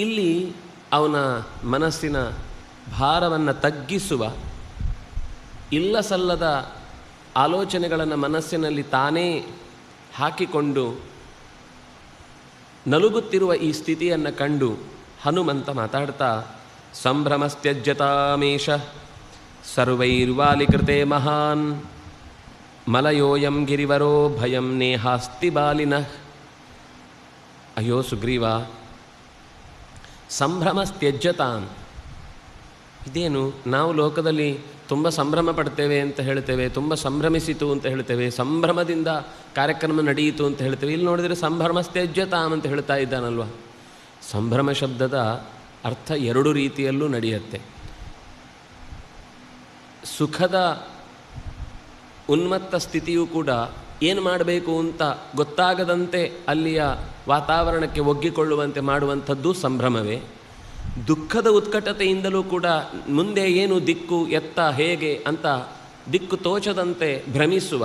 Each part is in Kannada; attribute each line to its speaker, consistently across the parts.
Speaker 1: ಇಲ್ಲಿ ಅವನ ಮನಸ್ಸಿನ ಭಾರವನ್ನು ತಗ್ಗಿಸುವ, ಇಲ್ಲ ಸಲ್ಲದ ಆಲೋಚನೆಗಳನ್ನು ಮನಸ್ಸಿನಲ್ಲಿ ತಾನೇ ಹಾಕಿಕೊಂಡು ನಲುಗುತ್ತಿರುವ ಈ ಸ್ಥಿತಿಯನ್ನು ಕಂಡು ಹನುಮಂತ ಮಾತಾಡ್ತಾ, ಸಂಭ್ರಮಸ್ತ್ಯಜ್ಯತಾಮೇಷ ಸರ್ವೈರ್ವಾಲಿಕೃತೆ ಮಹಾನ್ ಮಲಯೋಯಂ ಗಿರಿವರೋ ಭಯಂ ನೇಹಾಸ್ತಿ ಬಾಲಿನಃ. ಅಯ್ಯೋ ಸುಗ್ರೀವ, ಸಂಭ್ರಮಸ್ತ್ಯಜ್ಯತಾಂ, ಇದೇನು? ನಾವು ಲೋಕದಲ್ಲಿ ತುಂಬ ಸಂಭ್ರಮ ಪಡ್ತೇವೆ ಅಂತ ಹೇಳ್ತೇವೆ, ತುಂಬ ಸಂಭ್ರಮಿಸಿತು ಅಂತ ಹೇಳ್ತೇವೆ, ಸಂಭ್ರಮದಿಂದ ಕಾರ್ಯಕ್ರಮ ನಡೆಯಿತು ಅಂತ ಹೇಳ್ತೇವೆ. ಇಲ್ಲಿ ನೋಡಿದರೆ ಸಂಭ್ರಮಸ್ತ್ಯಜ್ಯತಾಂ ಅಂತ ಹೇಳ್ತಾ ಇದ್ದಾನಲ್ವ. ಸಂಭ್ರಮ ಶಬ್ದದ ಅರ್ಥ ಎರಡು ರೀತಿಯಲ್ಲೂ ನಡೆಯುತ್ತೆ. ಸುಖದ ಉನ್ಮತ್ತ ಸ್ಥಿತಿಯೂ ಕೂಡ ಏನು ಮಾಡಬೇಕು ಅಂತ ಗೊತ್ತಾಗದಂತೆ ಅಲ್ಲಿಯ ವಾತಾವರಣಕ್ಕೆ ಒಗ್ಗಿಕೊಳ್ಳುವಂತೆ ಮಾಡುವಂಥದ್ದು ಸಂಭ್ರಮವೇ. ದುಃಖದ ಉತ್ಕಟತೆಯಿಂದಲೂ ಕೂಡ ಮುಂದೆ ಏನು ದಿಕ್ಕು, ಎತ್ತ, ಹೇಗೆ ಅಂತ ದಿಕ್ಕು ತೋಚದಂತೆ ಭ್ರಮಿಸುವ,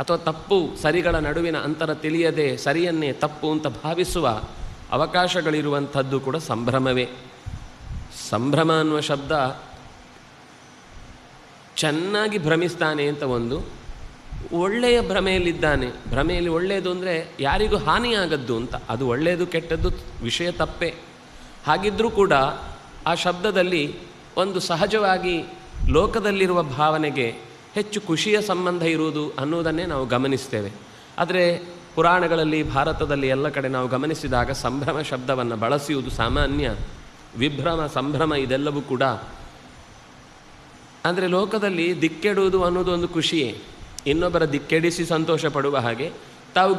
Speaker 1: ಅಥವಾ ತಪ್ಪು ಸರಿಗಳ ನಡುವಿನ ಅಂತರ ತಿಳಿಯದೆ ಸರಿಯನ್ನೇ ತಪ್ಪು ಅಂತ ಭಾವಿಸುವ ಅವಕಾಶಗಳಿರುವಂಥದ್ದು ಕೂಡ ಸಂಭ್ರಮವೇ. ಸಂಭ್ರಮ ಅನ್ನುವ ಶಬ್ದ ಚೆನ್ನಾಗಿ ಭ್ರಮಿಸ್ತಾನೆ ಅಂತ ಒಂದು, ಒಳ್ಳೆಯ ಭ್ರಮೆಯಲ್ಲಿದ್ದಾನೆ. ಭ್ರಮೆಯಲ್ಲಿ ಒಳ್ಳೆಯದು ಅಂದರೆ ಯಾರಿಗೂ ಹಾನಿಯಾಗದ್ದು ಅಂತ, ಅದು ಒಳ್ಳೆಯದು ಕೆಟ್ಟದ್ದು ವಿಷಯ ತಪ್ಪೇ. ಹಾಗಿದ್ದರೂ ಕೂಡ ಆ ಶಬ್ದದಲ್ಲಿ ಒಂದು ಸಹಜವಾಗಿ ಲೋಕದಲ್ಲಿರುವ ಭಾವನೆಗೆ ಹೆಚ್ಚು ಖುಷಿಯ ಸಂಬಂಧ ಇರುವುದು ಅನ್ನೋದನ್ನೇ ನಾವು ಗಮನಿಸ್ತೇವೆ. ಆದರೆ ಪುರಾಣಗಳಲ್ಲಿ, ಭಾರತದಲ್ಲಿ ಎಲ್ಲ ಕಡೆ ನಾವು ಗಮನಿಸಿದಾಗ ಸಂಭ್ರಮ ಶಬ್ದವನ್ನು ಬಳಸುವುದು ಸಾಮಾನ್ಯ. ವಿಭ್ರಮ, ಸಂಭ್ರಮ ಇದೆಲ್ಲವೂ ಕೂಡ ಅಂದರೆ ಲೋಕದಲ್ಲಿ ದಿಕ್ಕೆಡುವುದು ಅನ್ನೋದು ಒಂದು ಖುಷಿಯೇ. ಇನ್ನೊಬ್ಬರ ದಿಕ್ಕೆಡಿಸಿ ಸಂತೋಷ ಪಡುವ ಹಾಗೆ ತಾವು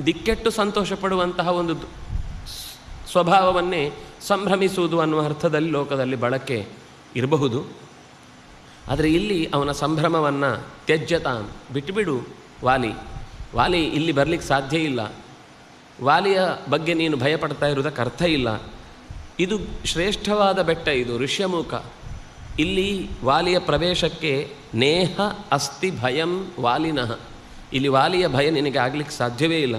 Speaker 1: ದಿಕ್ಕೆಟ್ಟು ಸಂತೋಷ ಪಡುವಂತಹ ಒಂದು ಸ್ವಭಾವವನ್ನೇ ಸಂಭ್ರಮಿಸುವುದು ಅನ್ನುವ ಅರ್ಥದಲ್ಲಿ ಲೋಕದಲ್ಲಿ ಬಳಕೆ ಇರಬಹುದು. ಆದರೆ ಇಲ್ಲಿ ಅವನ ಸಂಭ್ರಮವನ್ನು ತ್ಯಜ್ಯತಾಂ, ಬಿಟ್ಟುಬಿಡು ವಾಲಿ ಇಲ್ಲಿ ಬರಲಿಕ್ಕೆ ಸಾಧ್ಯ ಇಲ್ಲ. ವಾಲಿಯ ಬಗ್ಗೆ ನೀನು ಭಯಪಡ್ತಾ ಇರುವುದಕ್ಕೆ ಅರ್ಥ ಇಲ್ಲ. ಇದು ಶ್ರೇಷ್ಠವಾದ ಬೆಟ್ಟ, ಇದು ಋಷ್ಯಮುಖ. ಇಲ್ಲಿ ವಾಲಿಯ ಪ್ರವೇಶಕ್ಕೆ ನೇಹ ಅಸ್ತಿ ಭಯಂ ವಾಲಿನಃ, ಇಲ್ಲಿ ವಾಲಿಯ ಭಯ ನಿನಗೆ ಆಗಲಿಕ್ಕೆ ಸಾಧ್ಯವೇ ಇಲ್ಲ.